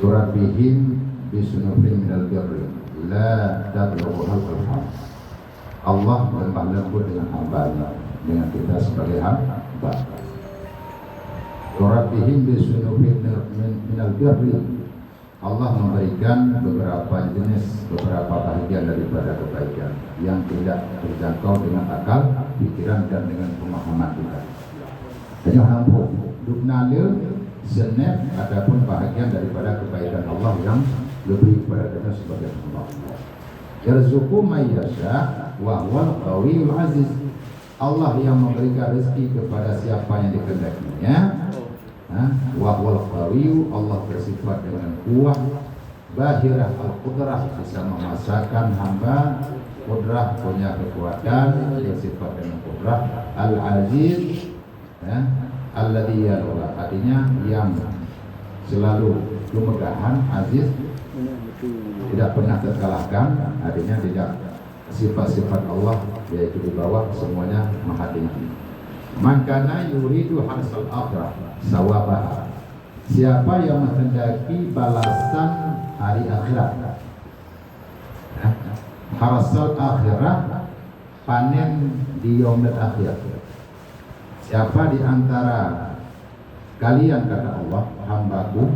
Yurabbihim bisunufin minal birri la tablughu al-arham. Allah berlembah lembut dengan hamba-Nya, dengan kita sebagai hamba. Yurabbihim bisunufin minal birri. Allah memberikan beberapa jenis, beberapa bahagian daripada kebaikan yang tidak terjangkau dengan akal, pikiran dan dengan pemahaman kita. Jadi hampur duknalil senep adapun bahagian daripada kebaikan Allah yang lebih kepada kita sebagai hamba. Yarzuqu may yasha wa huwal qawiyul aziz. Allah yang memberikan rezeki kepada siapa yang dikehendakinya. Wa huwal qawiyyu, Allah bersifat dengan kuat, bahirah al-qudrah, bisa memasakkan hamba, qudrah punya kekuatan, bersifat dengan qudrah, al-aziz, alladhi yalula, artinya yang selalu kemegahan, aziz, tidak pernah terkalahkan, artinya tidak sifat-sifat Allah yaitu di bawah semuanya maha tinggi. Man kana yuridu harsal akhirah sawabah, siapa yang menghendaki balasan hari akhirat, harsal akhirah, panen di yaumil akhir. Siapa di antara kalian, kata Allah, hambaku,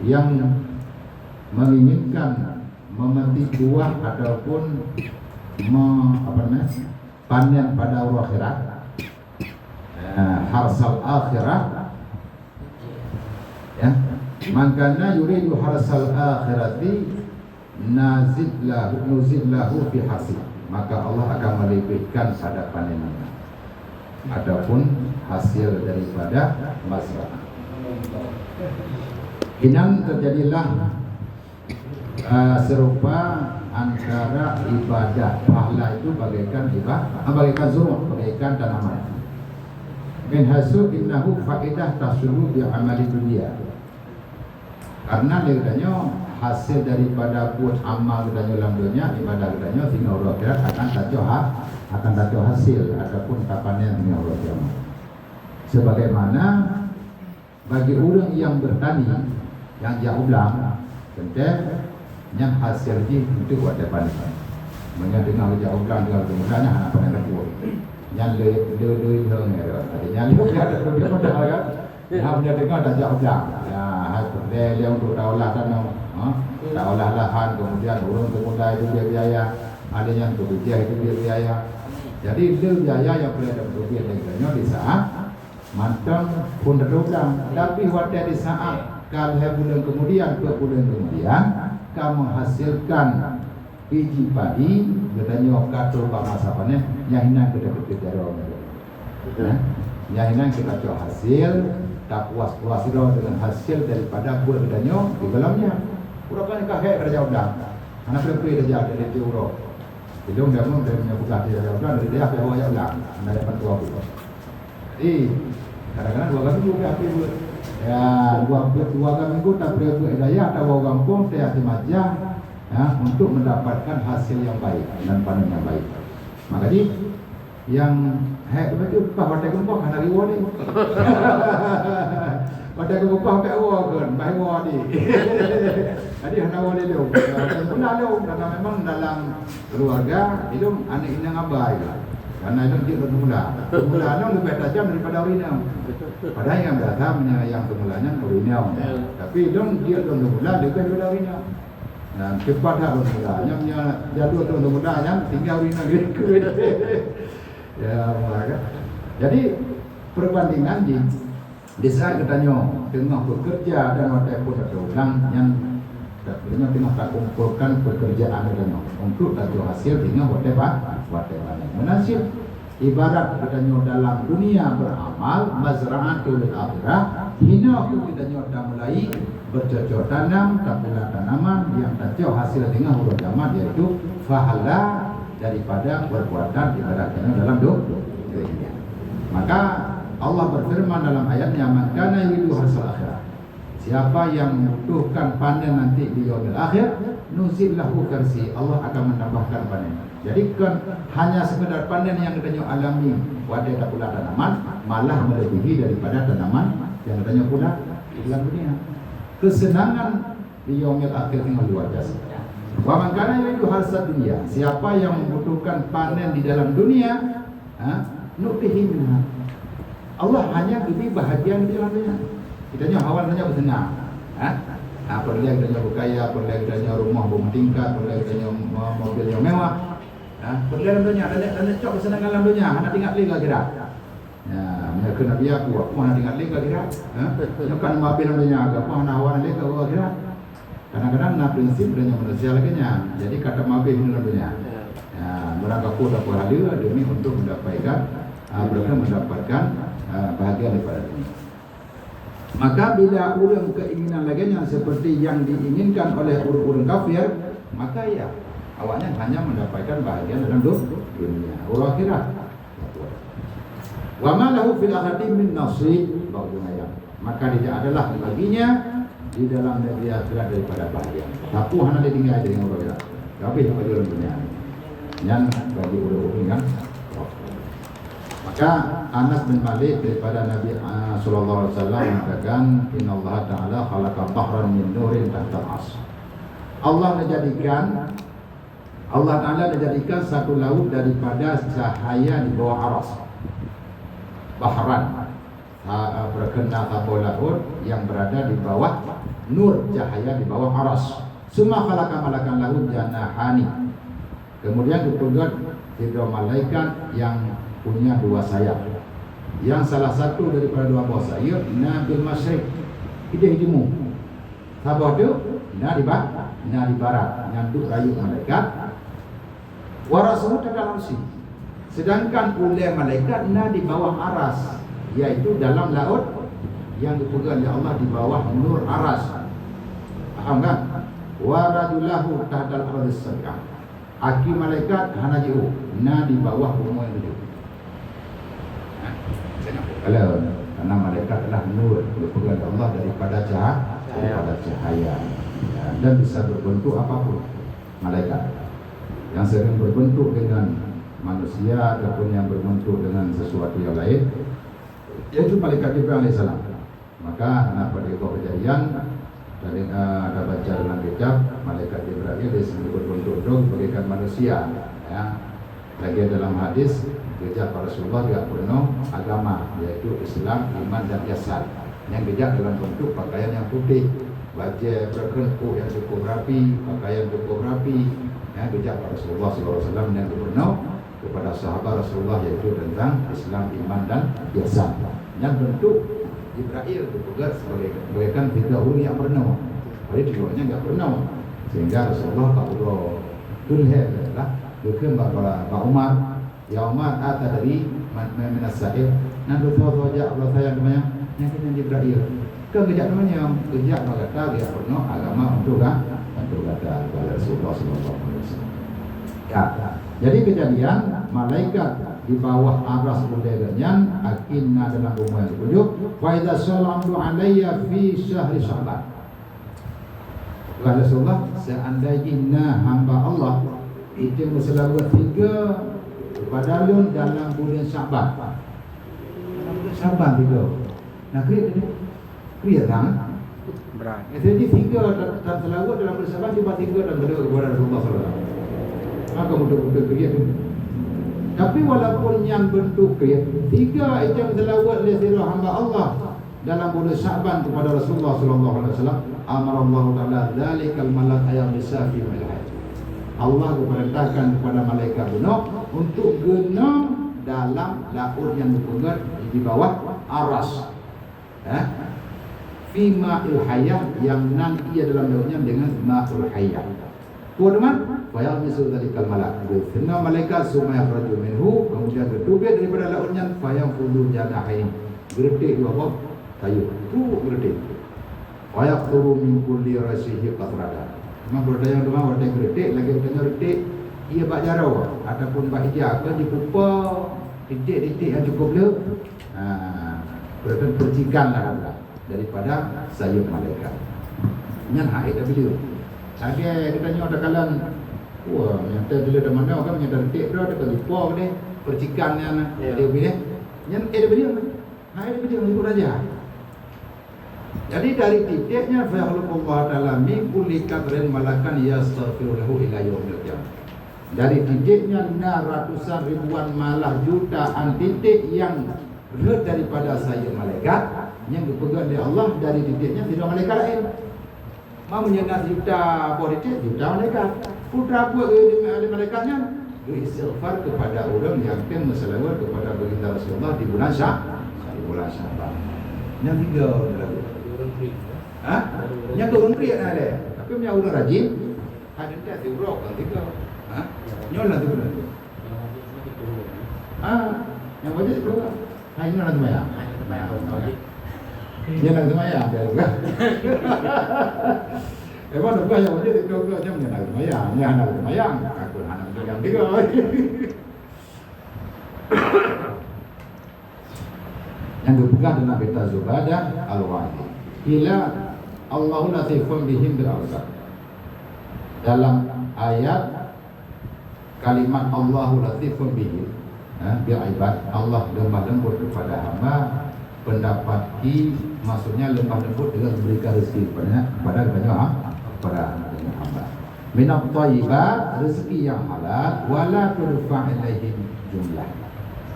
yang menginginkan memetik buah ataupun panen pada hari akhirat, harsal akhirah, ya, makana yuridu harsal akhirati nuzid lahu fi hasib, maka Allah akan melebihkan pada panenannya adapun hasil daripada mazra'ah. Hinan terjadilah serupa antara ibadah pahala itu bagaikan bagaikan zuruk, bagaikan tanaman. Min hasu innahu faedah tasulu bi amali dunia, karena lidahnya hasil daripada buat amal lidahnya dalam dunia, ibadah lidahnya tinggal akhirat akan tajo hasil ataupun tapannya tinggal kiamat. Sebagaimana bagi orang yang bertani yang jauh belang penting yang hasil itu buat depan mendengar jauh belang dengan kemudahannya anak panen buah yang le artinya dia ada lebih mudah kan, yang punya dengar dah jauh belang ya, dia untuk daulah tanah, daulah lahan, kemudian urung kemulai itu dia biaya, ada yang kebijian itu dia biaya. Jadi dia biaya yang boleh dapat rupiah negara di saat mantap pun terdolang, tapi waktu di saat kalau bulan kemudian, 2 bulan kemudian kamu menghasilkan biji padi, katanya katul pak masa panen, yang hilang kita berbicara yang hilang kita coba hasil, tak puas dengan hasil daripada buat katanya di dalamnya. Pura-pura kakek kerja udah, anak perempuan kerja dari Euro. Hidung dia pun dia punya buka dia udah dari dia apa yang udah, anak dapat 2 bulan. Jadi kadang-kadang 2 kali juga api buat. Ya, 2 minggu tak perlu daya atau kampung saya dimajah ya, untuk mendapatkan hasil yang baik dan panen yang baik. Makanya yang betul pada gempah kan hari ini. Pada gempah ke kan, baik wadi. Jadi hana wadi dia. Benar dia karena memang dalam keluarga itu anak ini ngabai. Karena itu dia bermula lebih tajam daripada urinam. Padahal yang datangnya yang kemulanya urinam. Tapi dia bermula dekat daripada urinam. Dan cepat dah bermulanya jatuh bermulanya tinggal urinam gitu. Ya, maka. Jadi perbandingan di saat katanya tengah bekerja dan waktu pun ada orang yang katanya tengah tak kumpulkan pekerjaan katanya untuk tahu hasil dengan waktu menasib ibarat katanya dalam dunia beramal mazra'atul akhirah, hina aku katanya dah mulai bercocok tanam, tapulah tanaman yang tahu hasil dengan huruf jamak yaitu fahala daripada perbuatan ibaratnya dalam dunia. Maka Allah berfirman dalam ayatnya, "Man kana yuridu harsal akhirah." Siapa yang membutuhkan panen nanti di yaumil akhir, nuzil lahu karsi, Allah akan menambahkan panen. Jadi kan hanya sekedar panen yang katanya alami wadai tak pula tanaman, malah melebihi daripada tanaman yang katanya pula di dalam dunia. Kesenangan di yaumil akhir dengan luar biasa. Wa man kana yuridu harsad dunya, siapa yang membutuhkan panen di dalam dunia, nu'tihi minha. Allah hanya beri bahagian di dalam dunia. Kita hawan hanya bersenang. Perlu kita berkaya, perlu kita rumah bertingkat, perlu kita mobil yang mewah. Perlu dalam dunia, dan cok bersenang dalam dunia, nak tinggal lagi kira. Mereka Nabi aku nak tinggal lagi kira. Bukan mobil dalam dunia, apa nak hawan lagi kira. Kadang-kadang nak prinsip dunia manusia lagi nya. Jadi kata mobil dalam dunia. Berangkaku dapat hadir demi untuk mendapatkan bahagia daripada dunia. Maka bila orang keinginan lagi yang seperti yang diinginkan oleh orang kafir, maka ya awaknya hanya mendapatkan bahagia dalam dunia. Orang akhirat. Wa ma lahu fil akhirati min nasib, maka tidak adalah baginya di dalam negeri akhirat daripada bahagia. Tapi hanya ditinggal dengan orang akhirat. Tapi bagi orang dunia. Yang bagi orang kan. Maka Anas bin Malik daripada Nabi sallallahu alaihi wasallam mengatakan, innallaha ta'ala khalaqa bahran min nurin tahtal ars. Allah Ta'ala menjadikan satu laut daripada cahaya di bawah aras. Bahran berkena tabur laut yang berada di bawah nur cahaya di bawah aras. Summa khalaqa malakan lahu janahani. Kemudian dibuat 3 malaikat yang punya 2 sayap. Yang salah satu daripada 2 buah sayap nabil masyriq, ide timur. Sabah tu na di barat, nyanduk rayu malaikat. Warasuhu dalam si. Sedangkan oleh malaikat na di bawah aras, yaitu dalam laut yang dipegang oleh Allah di bawah nur aras. Faham kan? Waradulahu tahdal ardhis sab'ah. Aki malaikat hana jiu na di bawah bumi yang tujuh. Kalau karena malaikat adalah nur dipegang Allah daripada cahaya, dan bisa berbentuk apapun. Malaikat yang sering berbentuk dengan manusia ataupun yang berbentuk dengan sesuatu yang lain, yaitu malaikat Jibril alaihissalam. Maka pada kejadian dari ada baca dalam kitab, malaikat Jibril disebut berbentuk bagaikan manusia. Lagi dalam hadis gejak para Rasulullah dia penuh agama, yaitu Islam, iman dan ihsan. Yang gejak dalam bentuk pakaian yang putih, baju berkenku yang cukup rapi, pakaian cukup rapi. Gejak para Rasulullah SAW yang penuh kepada sahabat Rasulullah, yaitu tentang Islam, iman dan ihsan. Yang bentuk Jibril juga sebagaikan 3 huruf yang penuh. Padahal dulunya enggak penuh. Sehingga Rasulullah kalau tulhad adalah bukan Pak Umar, ya Umar ata dari mana sahib, nanti sahaja Allah sayang namanya, yang kita Jibril. Kejak namanya, kejak kata dia penuh agama untuk kata Rasulullah SAW. Jadi kejadian malaikat di bawah aras budeganyan akinna dalam bumi yang tujuh. Wa idza sallamtu alayya fi syahri Sya'ban. Kata Rasulullah, seandainya hamba Allah itu berselawat 3 kepada Lun dalam bulan Sya'ban. Dalam bulan Sya'ban 3. Nah, clear kan? Berat. Jadi 3 dan selawat dalam bulan Sya'ban cuma 3 dan beliau kepada Rasulullah SAW. Maka betul-betul clear tu. Tapi walaupun yang bentuk clear, 3 itu yang selawat oleh sirah hamba Allah dalam bulan Sya'ban kepada Rasulullah SAW, amar Allah Ta'ala zalikal malak ayam bisafi malaikat. Allah memerintahkan kepada malaikat genap untuk genap dalam laut yang dipegang di bawah aras. Fi ma'il hayah, yang nanti dalam lautnya dengan ma'ul hayah. Kemudian fayal misul zalikal malak. Kena malaikat sumaya rajul minhu, kemudian bertubik daripada lautnya fayam fulu janahin. Gertik 2 buah kayu. Tu gertik. Wayak turu min kulli rasihi qatrada. Memang berdaya rumah ada gertik, lagi bertanya gertik, ia bak jarau ataupun bak hijab ke dipupa titik-titik yang cukup le. Berarti percikanlah daripada sayap malaikat. Nyan haid dah bila. Ada kita tanya ada kalan, wah yang bila dah mana kan yang gertik dah ada dipupa ni percikannya dia bila. Nyan ada bila. Haid bila ikut raja. Jadi dari titiknya fayakhluqullah ta'ala min kulli kadrin malakan yastaghfiru lahu ila yaumil qiyamah. Dari titiknya ratusan ribuan malah jutaan titik yang daripada saya malaikat yang dipegang oleh Allah. Dari titiknya tidak malaikat lain. Mau menyengat juta titik, juta malaikat. Putra buat oleh malaikatnya beristighfar kepada orang yang akan berselawat kepada baginda Rasulullah di bulan Sya'ban. Yang tiga lagi. Yang turun pria ada. Tapi punya orang rajin. Ada dia diurok kan tiga. Nyolah tu bulan. Yang wajib keluar. Hai nyolah tu maya. Nyolah tu maya ada juga. Emang ada yang wajib keluar jam nyolah tu maya. Nyolah tu maya. Aku anak tu yang tiga. Yang dipegang dalam peta Zubadah Al-Wadi. Ila Allahu latifun bihim bil absar. Dalam ayat kalimat Allahu latifun bihim bil ibad, Allah lemah lembut kepada hamba. Pendapat ki maksudnya lemah lembut dengan memberikan rezeki kepada hamba. Minat thayyibat, rezeki yang halal, wala turfa' ilaihim jumlah.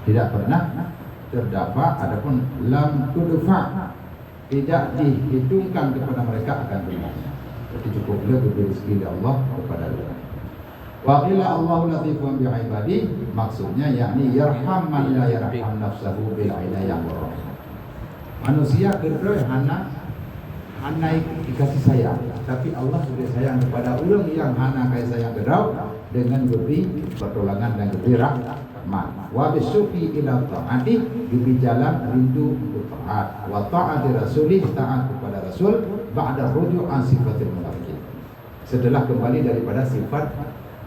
Tidak pernah terdapat adapun lam tudfa' tidak dihitungkan kepada mereka akan jumlahnya. Jadi cukuplah diberi rezeki Allah kepada mereka. Wa qila Allahu latifun bi ibadi, maksudnya yakni yarham man la yarham nafsahu bil inayah wa rahmah. Manusia kedua hana dikasih sayang, tapi Allah sudah sayang kepada orang yang hana kasih sayang kedau dengan beri pertolongan dan beri rahmat. Wa bisufi ila ta'ati, diberi jalan rindu untuk taat. Wa ta'ati rasulih, taat kepada Rasul ba'da ruju' an sifatil munafiqin, setelah kembali daripada sifat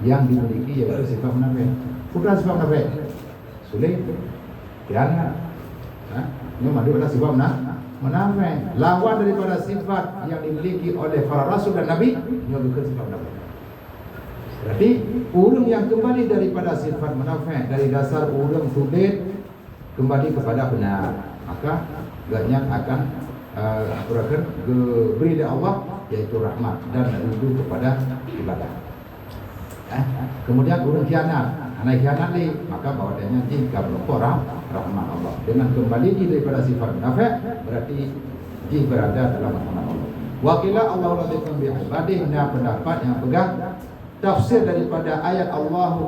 yang dimiliki yaitu sifat munafik. Bukan sifat munafik sulit khianat. Ini madu adalah sifat munafik. Lawan daripada sifat yang dimiliki oleh para rasul dan nabi, ini bukan sifat munafik. Berarti orang yang kembali daripada sifat munafik dari dasar orang sulit kembali kepada benar, maka gaknya akan beri dari Allah yaitu rahmat dan rindu kepada ibadah. Kemudian orang khianat, anak khianat ni, maka bahawanya jika berkorang rahmat Allah. Dengan kembali daripada sifat munafik, berarti jika berada dalam rahmat Allah. Wakilah Allah latifun bi ibadihi, pendapat yang pegang tafsir daripada ayat Allah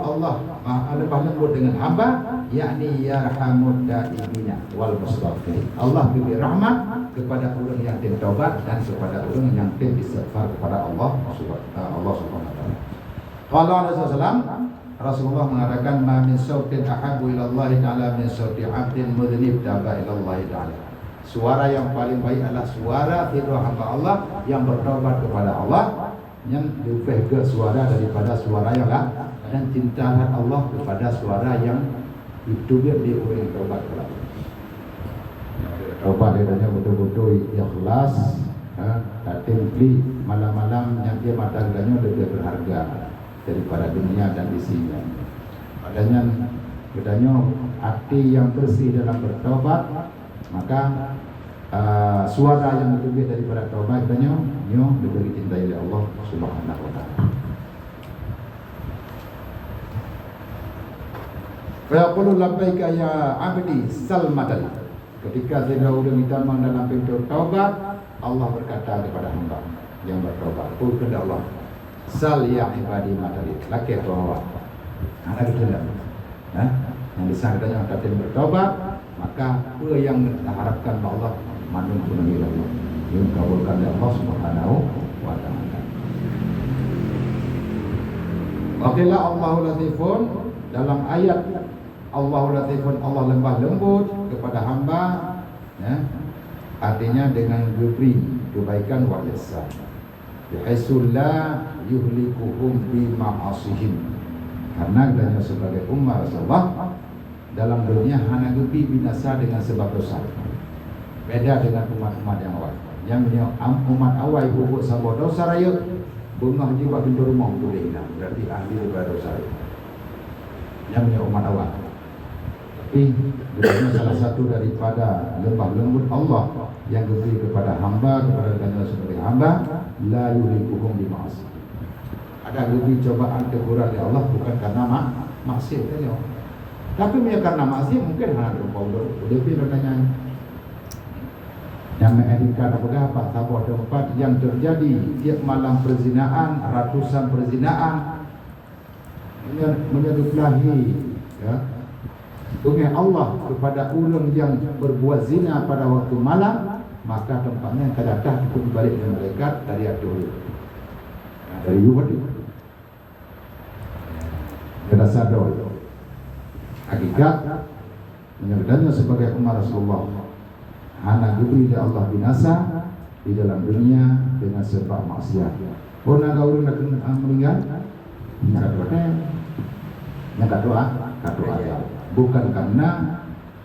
lemah lembut dengan hamba, yakni yarhamud daibina wal mustaghfirin. Allah beri rahmat kepada orang yang bertaubat dan kepada orang yang beristighfar kepada Allah Subhanahu wa taala. Rasulullah mengatakan ma min sautin ahabbu ila Allah taala min sauti 'abdin mudhnib taba ila Allah taala. Suara yang paling baik adalah suara tidur hamba Allah yang bertaubat kepada Allah, yang lebih ke suara daripada suara yang lain, dan cintalah Allah kepada suara yang itu dia orang yang taubat kepada Allah. Taubat dia betul-betul ikhlas, tak tinggi malam-malam yang dia mata gedanya lebih berharga daripada dunia dan isinya. Padanya hati yang bersih dalam bertaubat, maka suara yang lebih daripada taubat katanya lebih dicintai oleh Allah Subhanahu wa taala. Fa yaqulu labbaika ya 'abdi salmatan. Ketika dia sudah minta dalam pintu taubat, Allah berkata kepada hamba yang bertaubat, "Qul kepada Allah, sal ya ibadi madali." Laki atau awak. Anak itu tidak. Yang disangka yang datang bertaubat, maka apa yang diharapkan oleh Allah mandung penuhi Allah. Yang kabulkan oleh Allah Subhanahu wa taala. Wakilah Allahu latifun, dalam ayat Allahu latifun, Allah lembah lembut kepada hamba, artinya dengan beri kebaikan wa ihsan. Bihaitsu la yuhlikuhum bi ma'asihim. Karena adanya sebagai umat Rasulullah dalam dunia hanya lebih binasa dengan sebab dosa. Beda dengan umat-umat yang awal. Yang umat awal hubuk sabot dosa raya, bungah jiwa pintu rumah boleh hilang. Berarti ahli daripada dosa raya. Yang umat awal. Tapi bukannya salah satu daripada lembah lembut Allah yang diberi kepada hamba, kepada kalian sebagai hamba, la yuhibbuhum bima'asi. Ada lebih cobaan teguran dari Allah bukan karena maksiat saja. Tapi karena maksiat mungkin hanya berpaulah. Lebih bertanya yang mengedikan apa sahabat tempat yang terjadi tiap malam perzinaan, ratusan perzinaan menyebutlahi ya dengan Allah kepada orang yang berbuat zina pada waktu malam, maka tempatnya kadang-kadang ikut balik dengan malaikat dari atur dari Yuhud kita sadar hakikat menyebutnya sebagai umat Rasulullah anak diberi oleh Allah binasa di dalam dunia dengan sebab maksiat. Oh nak orang nak meninggal, nak doa, bukan karena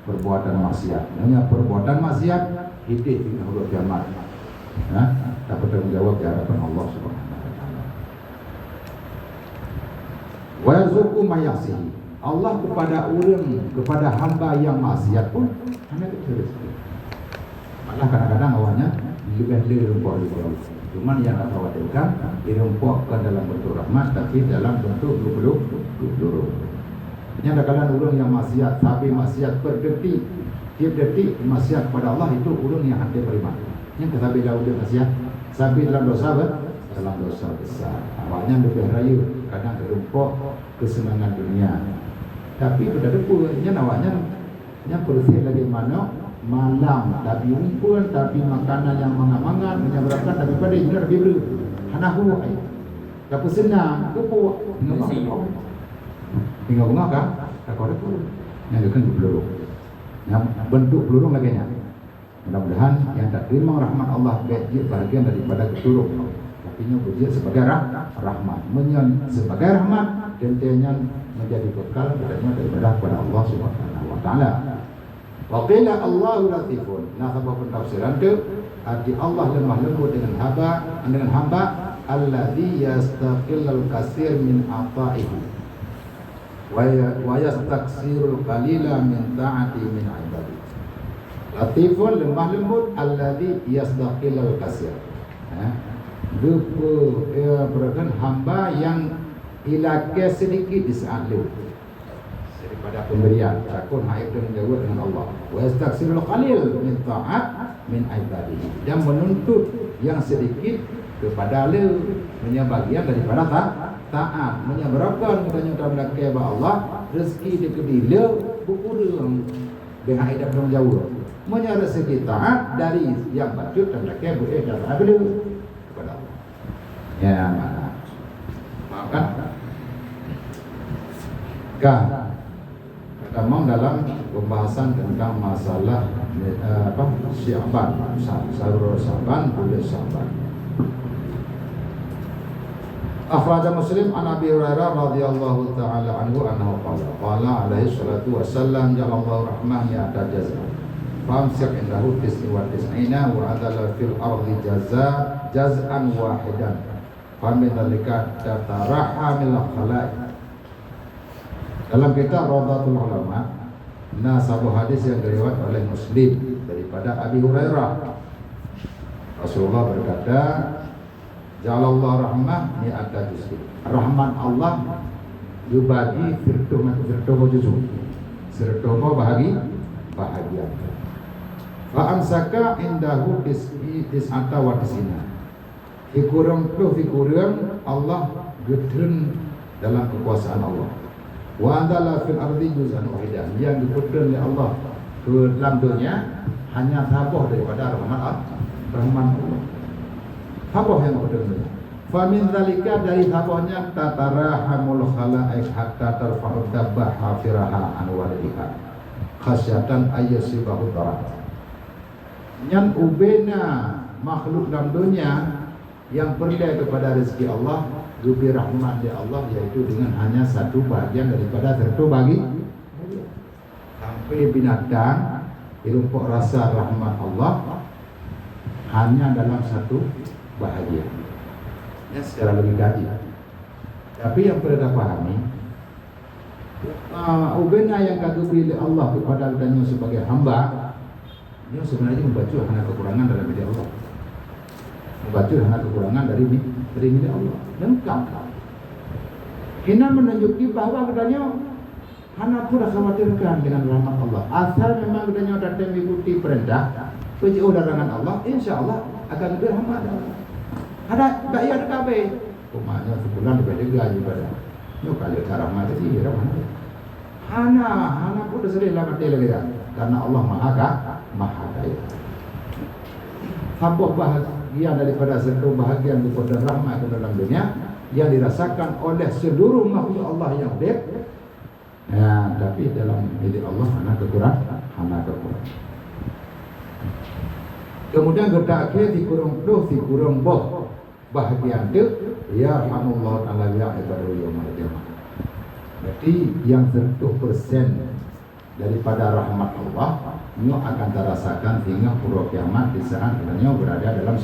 perbuatan maksiat. Hanya perbuatan maksiat hidup di huruf jamak. Dapat menjawab di hadapan Allah Subhanahu Wa Taala. Wa yarzuqu may yahsihi. Allah kepada orang, kepada hamba yang maksiat pun hanya rezeki. Malah kadang-kadang awalnya lebih rumput. Cuman yang tak khawatirkan dirumpukkan dalam bentuk rahmat, tapi dalam bentuk beluk. Yang kadang-kadang orang yang maksiat, tapi maksiat per detik, tiap detik maksiat pada Allah itu orang yang hati beriman. Yang kata bila udah maksiat, sampai dalam dosa besar. Awalnya lebih rayu, kadang terumpuk kesenangan dunia. Tapi pada depannya awalnya yang bersih lagi mana malam, tapi rumpun, tapi makanan yang mangat-mangat menyebabkan daripada ini lebih beru. Hanahu ai. Tapi senang, kepo, tinggal bunga kan? Tak ada peluru. Yang dekat peluru. Yang bentuk peluru lagi nya. Mudah-mudahan yang tak terima rahmat Allah bagian daripada keturun. Tapi nya berjaya sebagai rahmat. Sebagai rahmat dan dia menjadi bekal daripada Allah Subhanahu Wa Taala. Wa qila Allahu latifun. Nah, apa pentafsiran tu? Arti Allah lemah lembut dengan hamba alladzi yastaqillul katsir min ata'ihi wa yastaksirul qalila min ta'ati min ibadi. Latifun lemah lembut alladzi yastaqillul katsir. Berakan hamba yang ilake sedikit di saat lu daripada pemberian, takut haib dan menjauh dengan Allah. Wa yastaksirul qalil min ta'at min ibadihi, dan menuntut yang sedikit kepada lu, menyebagian daripada taat, menyebabkan katanya dalam keba Allah rezeki dikebila berkurang dengan hidup dan menjauh. Menyara rezeki taat dari yang patut dan keba dan ablu kepada Allah. Ya mana? Maka Tamam dalam pembahasan tentang masalah Syaban, Syahrul Syaban, bulan Syaban. Akhraja Muslim an Abi Hurairah radhiyallahu taala anhu annahu qala alaihi salatu wassalam jalallahu rahmah ya tajazza famsik indahu tisni wa tis'ina wa adala fil ardi jaz'an wahidan famin dzalika tatarahamil khalaiq. Dalam kitab Rawdatul Ulama, sebuah hadis yang diriwayat oleh Muslim daripada Abi Hurairah. Rasulullah berkata, "Ja'alallahu rahmah mi'ata juz'i." Rahman Allah dibagi firtomo juz'u. Firtomo bahagian. Fa amsaka indahu tis'ata wa tis'ina. Fikurang Allah gedren dalam kekuasaan Allah. Wa andala fil ardi juz'an wahidan, yang diputuskan oleh Allah ke dalam dunia hanya tabah daripada rahmat Allah. Tabah yang diputuskan. Fa min zalika, dari tabahnya tatarahamul khalaiq hatta tarfa'u dabbaha firaha an walidiha khasyatan ayyasibahu darat. Yang ubena makhluk dalam dunia yang perlu kepada rezeki Allah, lebih rahmat dari Allah, yaitu dengan hanya satu bahagian daripada satu bagi. Sampai binatang dirumpuk rasa rahmat Allah hanya dalam satu bahagian. Ya, secara lebih gaji. Tapi yang perlu kita pahami, Ubena yang kagum oleh Allah kepada adanya sebagai hamba, dia sebenarnya membaca hanya kekurangan dalam milik Allah. Membaca hanya kekurangan dari milik Allah. Lengkap. Ini menunjuki bahawa katanya hanya pun khawatirkan dengan rahmat Allah. Asal memang katanya datang mengikuti perintah, pergi larangan Allah, insya Allah akan lebih rahmat. Ada bayar kabeh. Kumanya sebulan lebih gaji pada. Yo kalau rahmat itu dia rahmat. Hana pun sering lah mati lagi dah. Karena Allah Maha Kaya. Sebuah bahagia daripada satu bahagian daripada rahmat ke dalam dunia yang dirasakan oleh seluruh makhluk Allah yang baik. Ya, tapi dalam milik Allah hana kekurangan. Kemudian kita akhir dikurung doh, dikurung boh. Bahagian itu ya rahmatullah ta'ala ya ibadah yaumul qiyamah. Berarti yang 100% daripada rahmat Allah ini akan terasakan hingga pura kiamat di saat kita berada dalam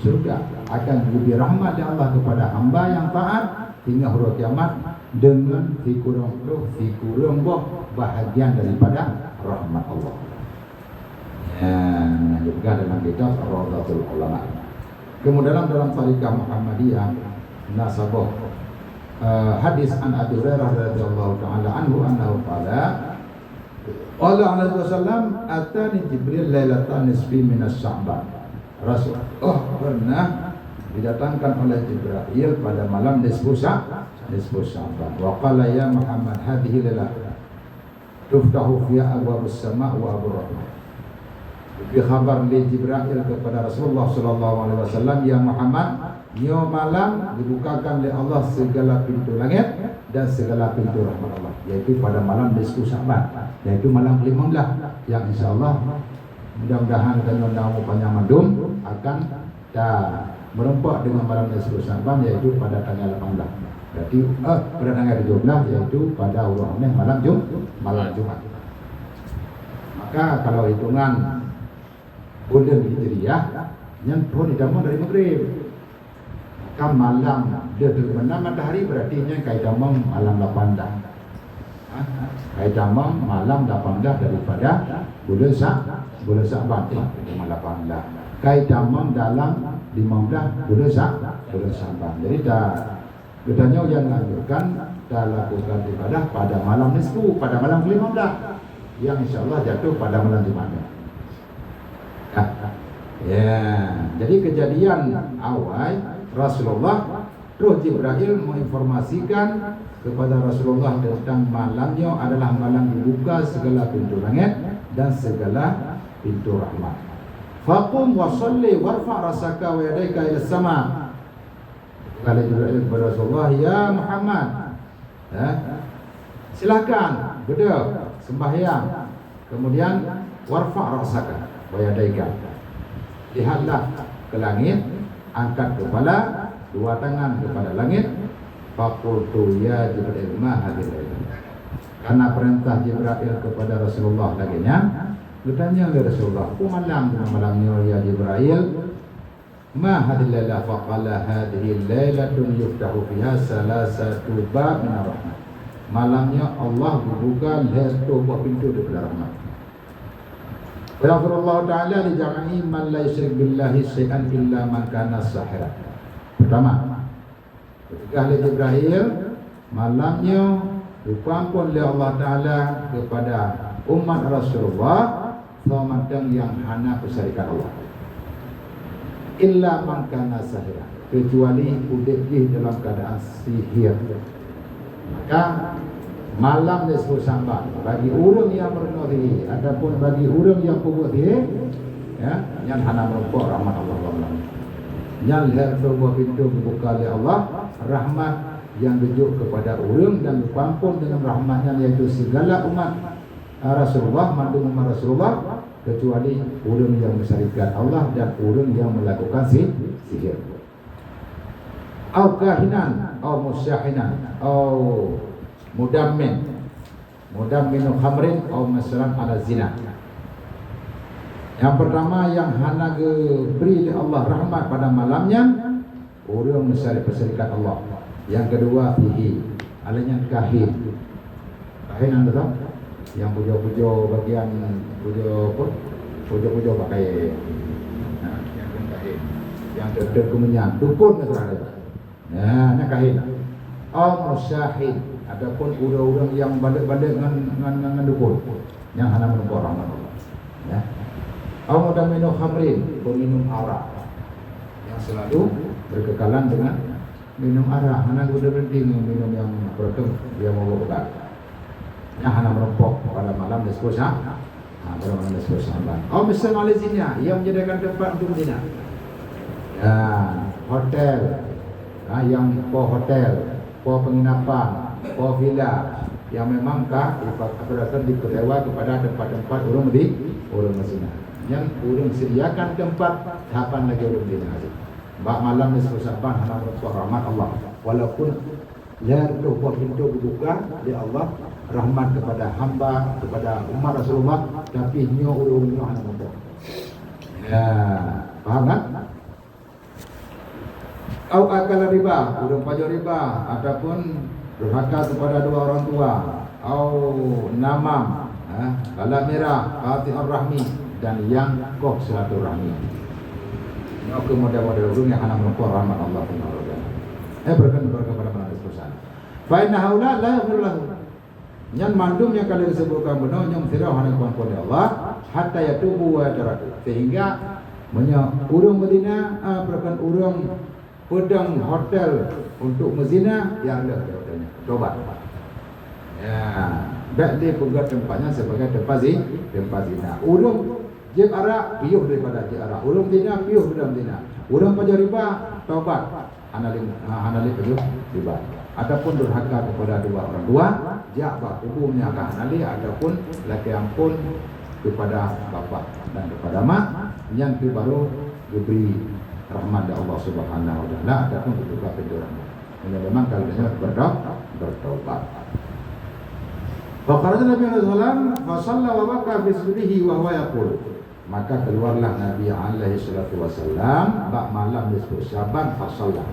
surga. Akan lebih rahmat dari Allah kepada hamba yang taat hingga pura kiamat dengan dikurung bahagian daripada rahmat Allah. Ya, juga dalam kitab Rawdatul Ulama. Kemudian dalam Tariqah Muhammadiyah nasabah hadis an Abi Hurairah radhiyallahu taala anhu annahu qala alaihi wasallam atani Jibril lailatan nisfi min asy-Sya'ban. Rasulullah pernah didatangkan oleh Jibril pada malam nisfu Sya'ban. Wa qala ya Muhammad hadhihi lailah tuftahu fiha abwabus sama' wa abur rahmah. Dikhabar oleh Jibril kepada Rasulullah sallallahu alaihi wasallam, ya Muhammad, nyo malam dibukakan oleh Allah segala pintu langit dan segala pintu rahmat Allah, yaitu pada malam nisfu Sya'ban, yaitu malam ke-15 yang insyaallah mudah-mudahan dengan nama panjang madum akan merempak dengan malam nisfu Sya'ban, yaitu pada tanggal 18. Berarti pada tanggal 17 yaitu pada malam Jumat. Maka kalau hitungan bulan Hijriah yang pun didalam dari Maghrib, maka malam dia terbenam matahari berarti yang kaitan malam 18. Kaitan malam 18 daripada bulan Sya'ban malam 18. Kaitan dalam 15 bulan Sya'ban. Jadi katanya yang menganjurkan dah lakukan ibadah pada malam nisfu, pada malam ke-15 yang insyaallah jatuh pada malam Jumat. Ya, jadi kejadian awal Rasulullah terus Jibril menginformasikan kepada Rasulullah tentang malamnya adalah malam dibuka segala pintu langit dan segala pintu rahmat. Faqum wa shalli warfa' rasaka wa yadayka ila sama. Kata Jibril kepada Rasulullah, ya Muhammad, silakan berdua sembahyang, kemudian warfa' rasaka wa yadayka, lihatlah ke langit, angkat kepala, dua tangan kepada langit. Faqultu ya Jibril ma hadhihi. Karena perintah Jibril kepada Rasulullah laginya, bertanya oleh Rasulullah, "Apa malamnya ya Jibril?" Ma hadhihi lailah, faqala hadhihi lailatun yuftahu fiha salasatu bab min rahmah. Malamnya Allah membuka satu buah pintu daripada rahmat. Rasulullah Ta'ala li jama'i man la yusyrik billahi syai'an illa man kana sahira. Pertama, ketika oleh Jibril malamnya dipampun oleh Allah Ta'ala kepada umat Rasulullah sematang yang hana persarikan Allah, illa man kana sahira, kecuali udikih dalam keadaan sihir. Maka malam nisfu Sya'ban bagi orang yang bernori ataupun bagi orang yang pembuat sihir, ya, yang hana merempok rahmat Allah Ta'ala. Yang lihat dua pintu dibuka oleh Allah, rahmat yang rujuk kepada orang dan dipampun dengan rahmatnya, yaitu segala umat Rasulullah, mandung umat Rasulullah, kecuali orang yang mensyarikat Allah dan orang yang melakukan sihir. Au kahinan, au musyahinan, au mudamminu khamrin, au masran ala zina. Yang pertama yang hana beri oleh Allah rahmat pada malamnya, orang mensyarikat Allah. Yang kedua fihi, alanya kahin. kain anda tahu yang pujo-pujo bagian pujo pun pujo-pujo pakai yang kain yang deg kemenyan dukun itu ada. Nah, ini kain. Musyahid adapun urang-urang yang balik-balik dengan dukun yang hana menunggu rahmat Allah. Ya. Mudah minum khamrin, minum arak yang selalu berkekalan dengan minum arak. Hana udah berhenti minum yang berkem dia mau berobat. Yang hana merempok pada malam diskusa. Pada malam diskusa. Misal Malaysia yang menjadikan tempat untuk zina. Ya, hotel. Yang hotel, penginapan, villa yang memangkah akan dipersewa kepada tempat-tempat orang zina. Yang orang sediakan tempat tahapan lagi orang zina. Bak malam nisfu Sa'ban hana rahmat Allah. Walaupun buah pintu dibuka di Allah rahmat kepada hamba, kepada umat Rasulullah, tapi nyo orang hana mampu. Ya, faham kan? Au akal riba, urang pajak riba ataupun durhaka kepada dua orang tua, au namam, kala merah, qati'ur rahmi dan yang koh silaturahmi. Ini aku model-model urang yang hana menempuh rahmat Allah Subhanahu berkan kepada manusia perusahaan. Fa inna haula la yaghfir lahu. Yang mandum yang kalian disebutkan benar yang tidak hana kumpul Allah hatta yatubu wa yataraku. Sehingga urang Madinah berkan urang pedang hotel untuk mezina yang ada di hotelnya. Coba. Ya, baik dia pegang tempatnya sebagai tempat zina. Urang jeb arak piuh daripada jeb arak. Urang zina piuh dalam zina. Urang pajak riba taubat. Analih piuh riba. Ataupun durhaka kepada dua orang tua, jabah hukumnya akan analih ataupun laki ampun kepada bapa dan kepada mak yang itu baru diberi rahmat dari Allah Subhanahu wa taala ataupun dibuka pintu rahmat. Ini memang kalau dia bertaubat. Faqala Nabi sallallahu alaihi wasallam fa shalla wa baka fi sujudihi wa huwa yaqul. Maka keluarlah Nabi alaihi salatu wasallam bak malam nisfu Syaban fa shalla.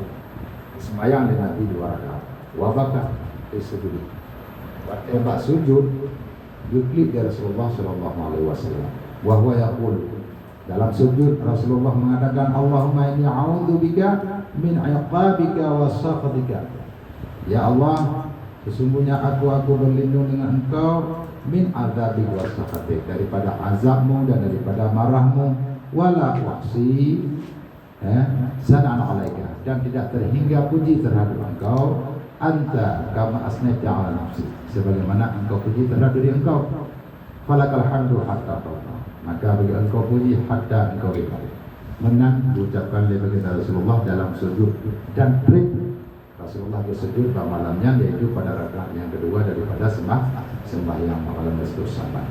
Sembahyang di Nabi 2 rakaat. Wa baka fi sujudi. Bak sujud yukli dari Rasulullah sallallahu alaihi wasallam. Wa huwa yaqul. Dalam sujud Rasulullah mengatakan Allahumma inni a'udzubika min 'iqabika wa sakhatika. Ya Allah, sesungguhnya aku berlindung dengan Engkau min adzabika wa sakhatik, daripada azabmu dan daripada marahmu, wala wahsi sana'an 'alaika, dan tidak terhingga puji terhadap Engkau, anta kama asnaita 'ala nafsi, sebagaimana Engkau puji terhadap diri Engkau. Falakal hamdu hatta tarda, maka bagi Engkau puji hatta Engkau ridha. Menang diucapkan oleh baginda Rasulullah dalam sujud dan trik Rasulullah bersujud pada malamnya, yaitu pada rakaat yang kedua daripada sembahyang malam nisfu Sa'ban.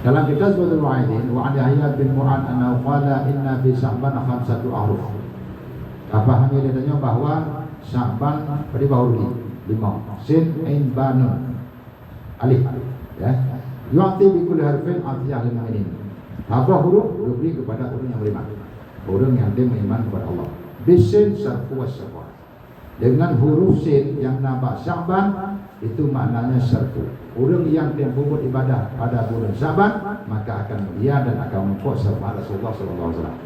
Dalam kitab Zadul Ma'adin wa 'an Yahya bin Mu'ad annahu qala inna fi Sa'ban 5 ahruf. Apa yang ditanya bahwa Sa'ban pada bahuri 5 sin ain ba nun alif ya. Yu'ti bi kulli harfin atiyah lil mu'minin. Apa huruf diberi kepada orang yang beriman, orang yang dia beriman kepada Allah. Bisin syarfu wasyafah. Dengan huruf sin yang nampak Sa'ban itu maknanya syarfu. Orang yang dia berbuat ibadah pada bulan Sa'ban maka akan mulia dan akan mempunyai syafaat Rasulullah sallallahu alaihi wasallam.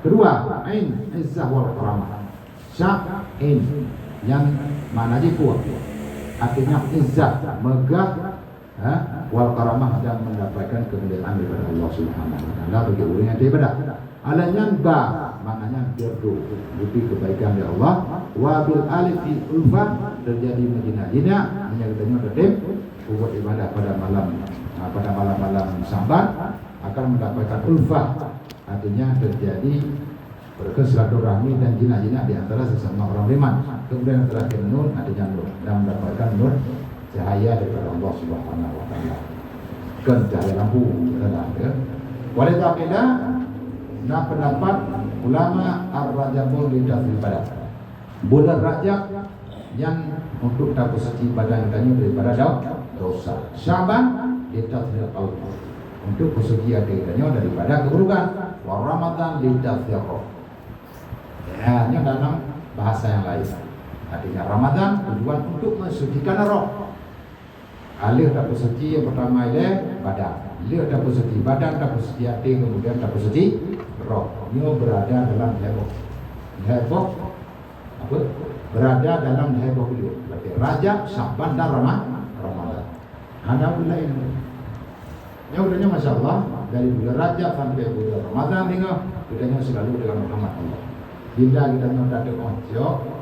Kedua, ain izzah wal karamah. Sya'in yang maknanya kuat. Artinya izzah, megah, wal karamah, dan mendapatkan kemuliaan daripada Allah Subhanahu wa taala bagi orang yang beribadah. Alanya ba maknanya berdoa, bukti kebaikan dari Allah. Wa bil alif fi ulfah, terjadi menjina-jina menyertanya tertib buat ibadah pada malam Sa'ban akan mendapatkan ulfah, artinya terjadi bersilaturahmi dan jina-jina di antara sesama orang beriman. Kemudian terakhir nur, artinya nur, dan mendapatkan nur cahaya daripada Allah Subhanahu wa taala. Kan cahaya lampu ada. Walid aqidah na pendapat ulama ar-rajabul lidah ibadah. Bulan Rajab yang untuk dapur suci badan kita daripada dosa. Syaban litafsir Allah, untuk kesucian kita daripada keburukan. Wa Ramadan litafsir. Ya, ini dalam bahasa yang lain. Artinya Ramadan tujuan untuk mensucikan roh. Alih tak bersuci yang pertama ialah badan. Alih tak bersuci badan, tak bersuci hati, kemudian tak bersuci roh. Nyo berada dalam heboh. Heboh apa? Berada dalam heboh dulu. Berarti Rajab, Syaban dan Ramadan. Ada bulan ini. Yang udahnya Masya Allah dari bulan Rajab sampai bulan Ramadan hingga udahnya selalu dengan Muhammad Allah. Bila kita tak ada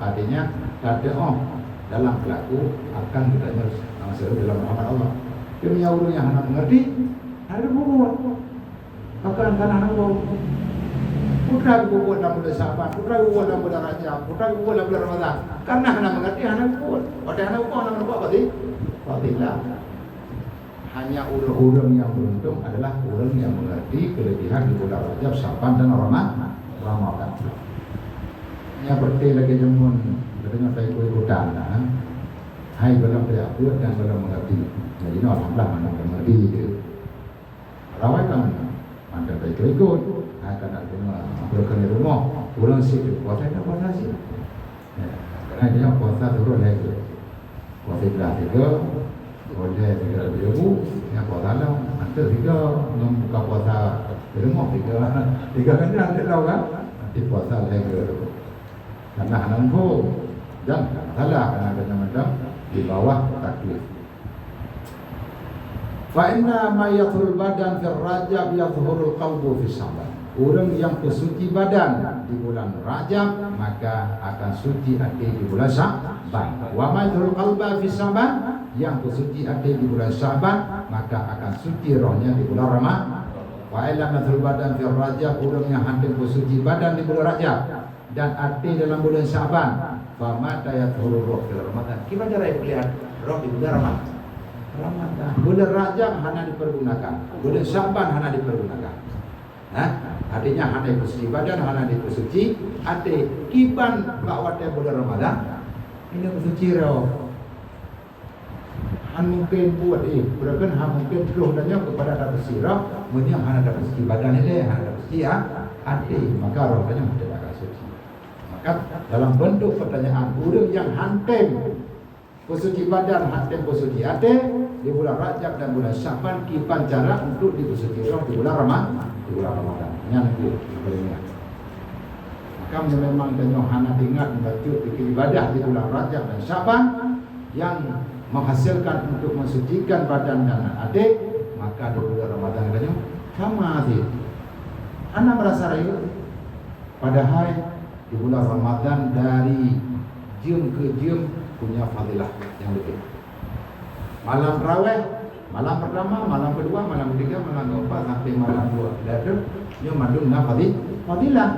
artinya tak ada dalam pelaku akan kita selalu dalam Muhammad Allah. Demi Allah yang hendak mengerti ada buat. Akan anak buat. Putra buat dalam bulan Syaban, putra buat dalam bulan Rajab, putra buat dalam bulan Ramadan. Karena hendak mengerti hendak buat. Ada hendak buat apa sih? Fadilah. Hanya orang-orang yang beruntung adalah orang yang mengerti kelebihan di bulan Rajab, Syaban dan Ramadan. Yang berarti lagi jemun katanya saya ikutan hai belum berapa dan belum mengerti. Jadi alhamdulillah mana mengerti itu. Rawai kan mantan saya ikut akan ada berken di rumah orang situ puasa tak puasa sih. Karena dia puasa turun lagi. Puasa belah tiga boleh 3,000 yang puasa lah nanti 3 membuka puasa di rumah 3 kan ada tahu kan nanti puasa lagi karena hanan pun dan salah karena ada macam di bawah taklif. Fa inna ma yathul badan fi Rajab yathurul qalbu fi Syaban. Orang yang bersuci badan di bulan Rajab maka akan suci hati di bulan Syaban. Wa ma yathurul qalba fi Syaban, yang bersuci hati di bulan Syaban maka akan suci rohnya di bulan Ramadan. Wa illa yathul badan fi Rajab, orang yang hendak bersuci badan di bulan Rajab dan hati dalam bulan Syaban, fa mata yathurul roh fi Ramadan. Gimana cara melihat roh di bulan Ramadan? Bulan Rajab hanya dipergunakan, bulan Syaban hanya dipergunakan. Artinya hanya bersuci badan, hanya bersuci hati. Kiban bakwatnya bulan Ramadan ini bersuci roh. Han mungkin buat berkan han mungkin roh danya kepada ada bersih roh, mungkin hanya ada bersih badan ini, hanya ada bersih hati, maka roh danya tidak akan suci. Maka dalam bentuk pertanyaan orang yang hantem bersuci badan, hantem bersuci hati di bulan Rajab dan bulan Syaban, kipan cara untuk dibersuci roh di bulan Ramadan. Di bulan Ramadan. Yang itu berikutnya. Maka memang dengan hana ingat membaca ibadah di bulan Rajab dan Syaban yang menghasilkan untuk mensucikan badan dan hati, maka di bulan Ramadan katanya sama sih. Hana merasa rayu. Padahal di bulan Ramadan dari jam ke jam punya fadilah yang lebih. Malam tarawih, malam pertama, malam kedua, malam ketiga, malam keempat sampai malam 2. Lalu dia mandung fadilah.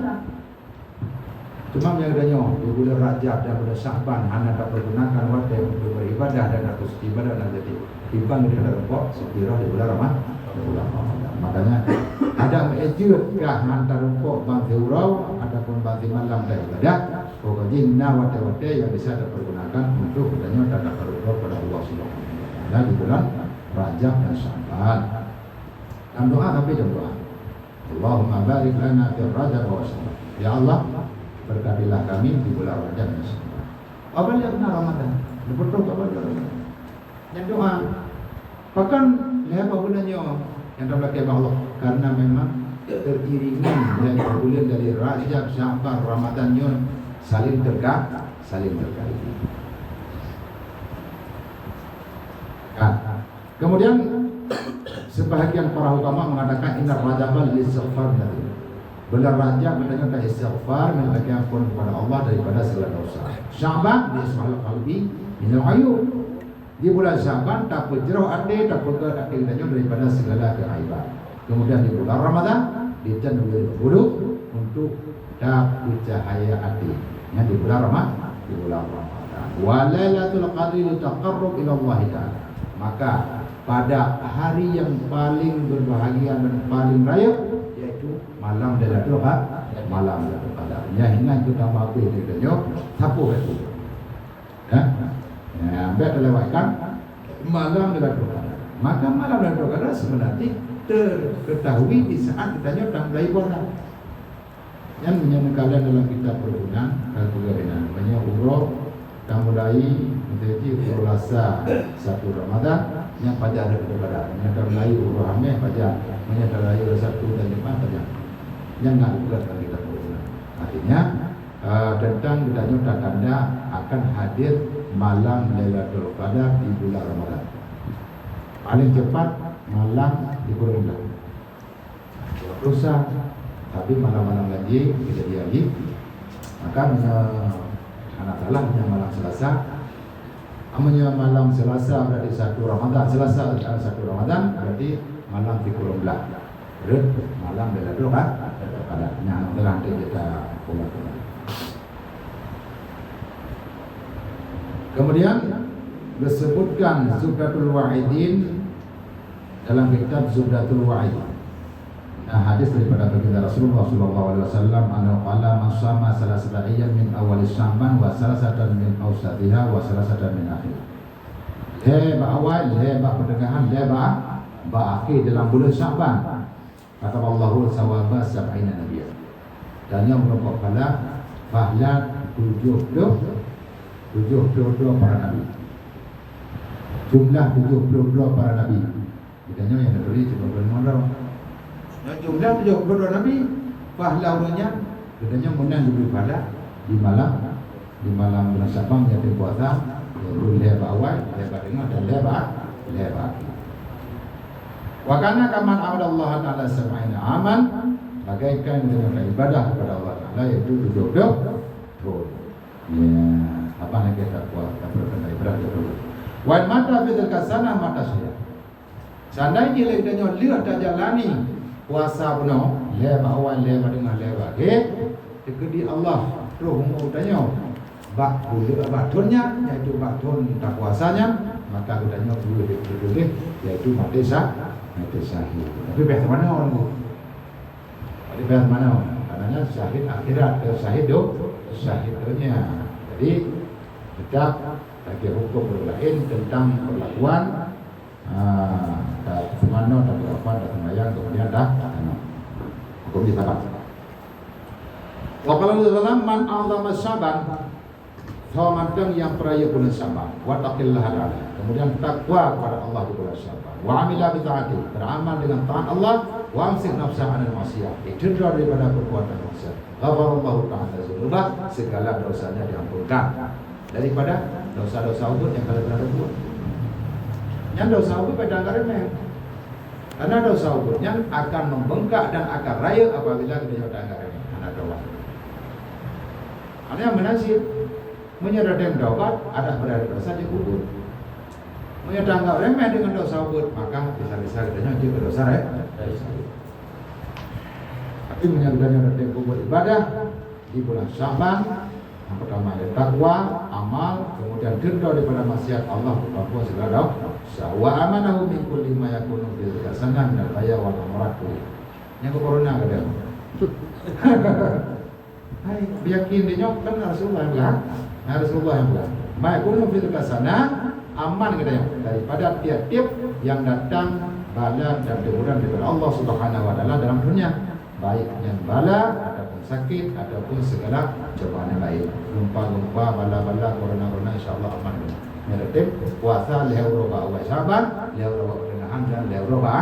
Cuma yang adanya di bulan Rajab dan bulan Syaban hanya dapat pergunakan waktu untuk beribadah dan untuk ibadah dan jadi timbang di dalam pok sekira di bulan Ramadan. Makanya ada mejurkah antara pok bangti urau ataupun bangti malam dan ibadah. Pokoknya waktu yang bisa dipergunakan untuk adanya dan dapat urau pada Allah Subhanahu di bulan Rajab dan Syaban. Dan doa tapi doa. Allahumma barik lana fi Rajab wa Syaban. Ya Allah, berkatilah kami di bulan Rajab dan Syaban. Apa yang benar Ramadan? Betul apa Ramadan? Yang doa. Bahkan lepas bulannya yang dalam kebah Allah karena memang teriringan dari bulan dari Rajab, Syaban, Ramadannya saling terkait. Kemudian sebahagian para ulama mengatakan inna Rajaban istighfar nanti. Bulan Rajab mendengarkan istighfar meminta ampun kepada Allah daripada segala dosa. Syaban dismahul qalbi minal ayub. Di bulan Syaban tak berjerah hati, tak bergerak hati daripada segala keaiban. Kemudian di bulan Ramadan dicenderung buruk untuk tak bercahaya hati. Yang di bulan Ramadan, Wa lailatul qadri taqarrub ila Allah Ta'ala. Maka pada hari yang paling berbahagia dan paling raya yaitu malam Lailatul Qadar, malam Lailatul Qadar. Ya ingat kita mampu itu sapu itu. Biar terlewatkan malam Lailatul Qadar. Maka malam Lailatul Qadar sebenarnya terketahui di saat kita sedang beribadah. Yang menyatakan kalian dalam kitab perhubungan kalau namanya urut kita mulai menjadi urasa satu Ramadan yang pada ada kepada yang kita mulai uruhamnya pada menyadari urasa 1 dan 5 pada yang nak bukan kita berulang. Artinya tentang bedanya tanda akan hadir malam Lailatul Qadar di bulan Ramadan. Paling cepat malam di bulan Ramadan. Dosa, tapi malam-malam lagi tidak lagi. Maka anak salah malam Selasa. Amanya malam Selasa berarti 1 Ramadan. Selasa 1 Ramadan berarti malam di bulan Ramadan. Malam Lailatul Qadar. Yang telah kita ulang. Kemudian disebutkan Zubdatul Wa'idin dalam kitab Zubdatul Wa'idin. Nah, hadis daripada baginda Rasulullah sallallahu alaihi wasallam qala man shama salasata ayyam min awal Sya'ban wa salasatan min awsatiha wa salasatan min akhir. Leba awal, leba pertengahan, leba akhir dalam bulan Sya'ban. Kata Allahu sawaba sab'ina nabiyya. Dan yang merupakan pahala 72 para nabi. Jumlah 72 para nabi. Bedanya yang tadi cuma bermodal. Yang jumlah 72 nabi, pahalanya bedanya menang lebih pahala di malam bulan Sya'ban yang puasa, yaitu leba awal, leba tengah dan leba akhir. Wa kana kaman Allah Ta'ala sab'ina aman, bagaikan dengan ibadah kepada Allah Ta'ala yaitu 70 tahun. Ya, apa yang kita buat kita ibadah itu. Wan mata fil kasana mata saya. Seandainya kita lihat jalani puasa benar, leba awal leba dengan leba akhir, di Allah roh mudanya bak batunnya yaitu batun tak puasanya, maka kita boleh yaitu mati syahid. Tapi biasa mana orang tu? Biasa mana? Karena syahid akhirat, syahidnya. Jadi kita bagi hukum berlain tentang perlakuan semana dan berapa dan sembahyang kemudian hukum ditabat. Wa qala dalam man a'zama Sya'ban, Ramadan yang peraya bulan Sya'ban, wa taqillaha ta'ala. Kemudian takwa kepada Allah di bulan Sya'ban. Wa amila bi ta'ati, beramal dengan taat Allah, wa amsik nafsahu 'anil ma'siyah. Hindar daripada perbuatan maksiat. Ghafarallahu ta'ala dzunubah, segala dosanya diampunkan. Daripada dosa-dosa ubud yang kalian pernah buat. Yang dosa ubud pada remeh. Karena dosa ubudnya akan membengkak dan akan raya apabila kita anggap remeh. Anak doa. Ada yang menasib menyerahkan doa ada berada saja kubur. Menyerahkan remeh dengan dosa ubud, maka bisa-bisa kita juga dosa Tapi menyerahkan kubur ibadah di bulan Sya'ban. Yang pertama ada takwa, amal, kemudian denda daripada maksiat Allah bahwa segala dosa. Wa amanahu min kulli ma yakunu bil hasanah min al-baya wal amrat. Yang ke corona kada. Hai, yakin dia kan Rasulullah yang bilang. Rasulullah yang bilang, "Ma yakunu bil hasanah aman kada daripada tiap-tiap yang datang bala dan teguran daripada Allah Subhanahu wa taala dalam dunia. Baik yang bala sakit ataupun segala cobaan yang lain, gempa-gempa, bala-bala, corona-corona, insyaAllah aman. Meretip puasa lehoroba awal Sya'ban, lehoroba pertengahan dan lehoroba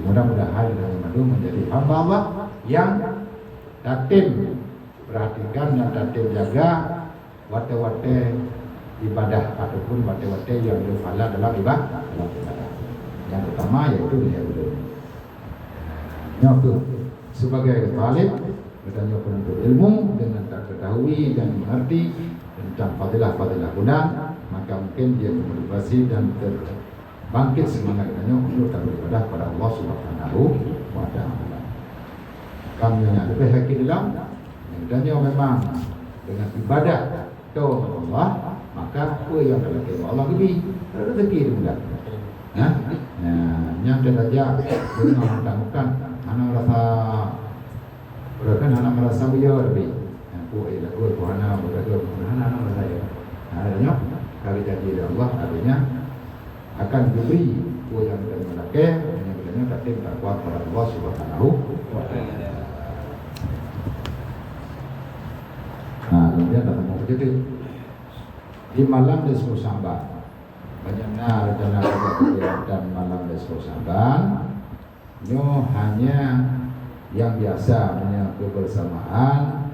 mudah-mudahan dengan madu menjadi hamba Allah yang tatim perhatikan dan tatim jaga wate-wate ibadah ataupun wate-wate yang berfala dalam ibadah. Yang pertama yaitu lehoroba. Yang sebagai talib bertanya penuntut ilmu dengan tak ketahui dan mengerti tentang fadilah-fadilah bulan, maka mungkin dia termotivasi dan terbangkit semangatnya untuk beribadah kepada Allah Subhanahu wa taala. Kami yang lebih hakiki dalam dan yang memang dengan ibadah kepada Allah, maka apa yang terlebih Allah lebih rezeki mudah. Nah, yang terjadi dengan mengatakan anak merasa berkan anak merasa biar lebih. Aku ialah aku anak berkata anak merasa ya. Adanya kali janji Allah artinya akan diberi ku yang dan melake yang bedanya tatim takwa kepada Allah Subhanahu wa taala. Nah, kemudian datang mau jadi di malam nisfu Sya'ban. Bagaimana rencana kegiatan malam nisfu Sya'ban? Nyo hanya yang biasa hanya kebersamaan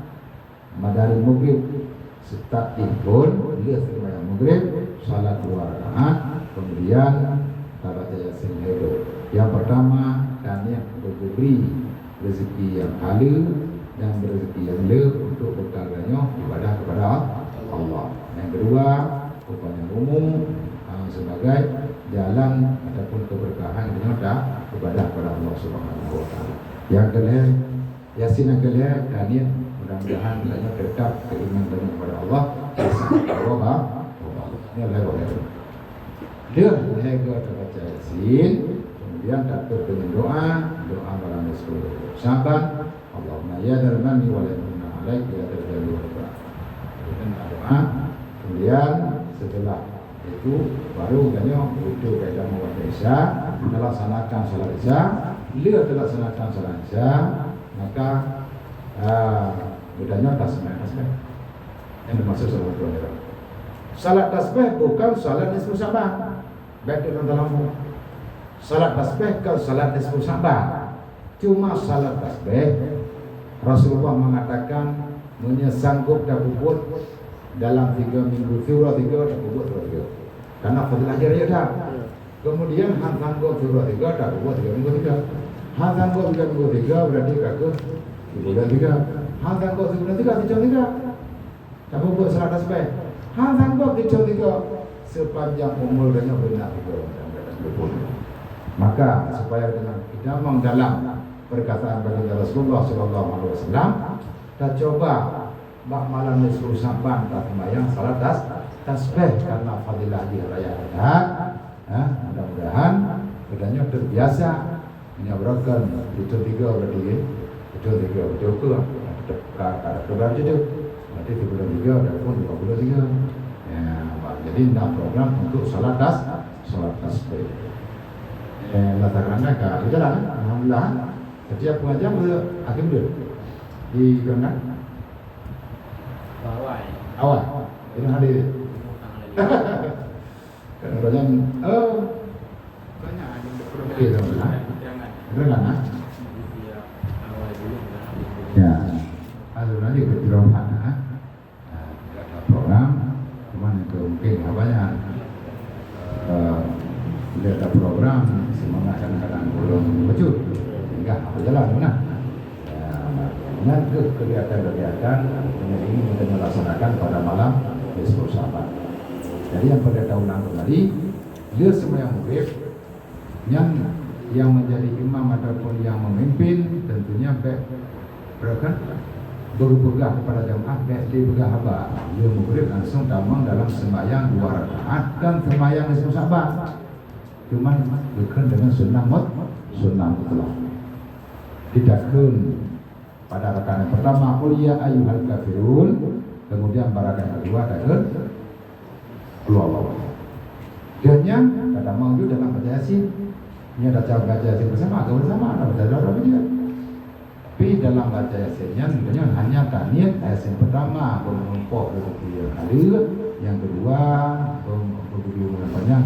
madari maghrib start pun dia sembahyang maghrib, salat 2 rakaat, kemudian baca Yasin itu. Yang pertama dan yang diberi rezeki yang halal dan rezeki yang lep untuk berkaranya ibadah kepada Allah. Yang kedua, upaya umum sebagai jalan ataupun keberkahan dengan ibadah kepada Allah Subhanahu wa taala. Yang kedua, Yasin yang kedua dan yang mudah-mudahan kita tetap keimanan kepada Allah. Allah ini adalah itu. Dia lega terbaca Yasin, kemudian takbir dengan doa malam nisfu Sya'ban. Allahumma ya dzal manni wal minna 'alaika ya dzal jalali wal ikram. Doa. Kemudian setelah itu baru katanya itu kaidah membaca Isya, melaksanakan salat Isya. Bila terlaksanakan salat Isya, maka bedanya tasbih. Yang dimaksud salat dua. Salat tasbih bukan salat nisfu Sya'ban. Baik dalam dalammu. Salat tasbih kan salat nisfu Sya'ban. Cuma salat tasbih Rasulullah mengatakan menyanggup dah buat dalam 3 minggu surah 3 dah buat surah 3. Karena fadilah dia dah. Kemudian han sanggup surah 3 dah buat 3 minggu 3. Han sanggup 3 minggu 3 berarti kagak bulan 3. Han sanggup bulan 3 tak buat salat tasbih. Han sanggup 3 sepanjang umur dia benar 3. Maka supaya dengan kita dalam perkataan baginda Rasulullah sallallahu alaihi wasallam, kita coba bak malam nisfu Sya'ban tak sembahyang salat tasbih karena fadilah di raya Ahad. Mudah-mudahan bedanya terbiasa menyabarkan itu 3 berarti itu 3 betul ke ada berarti itu berarti 3 ada pun 23 ya. Jadi ada program untuk salat tasbih. Latarnya ke jalan, alhamdulillah. Setiap pengajian hakim dia di Kerengan. Awal. Ini hadir. Kemudian banyak ada Kerengan. Ya. Ada lagi kejuruan ada program cuman itu mungkin banyak dia ada program semangat kadang-kadang belum betul sehingga berjalan mana dengan kegiatan-kegiatan ini kita melaksanakan pada malam nisfu Sya'ban. Jadi yang pada tahun kembali dia semua yang murid yang menjadi imam ataupun yang memimpin tentunya berpegang kepada jamaah dibegah haba. Dia murid langsung tamang dalam sembahyang 2 rakaat dan sembahyang nisfu Sya'ban. Cuman bukan dengan sunnah mutlak. Tidakkan pada rakaat yang pertama qul ya ayyuhal kafirun, kemudian pada rakaat yang kedua takkan keluar. Dan kada mau juga dalam baca Yasin. Ini ada cara baca Yasin bersama, agak bersama, ada baca doa juga. Tapi dalam baca Yasinnya hanya tahniat Yasin pertama menumpuk rezeki yang hadir, yang kedua begitu panjang.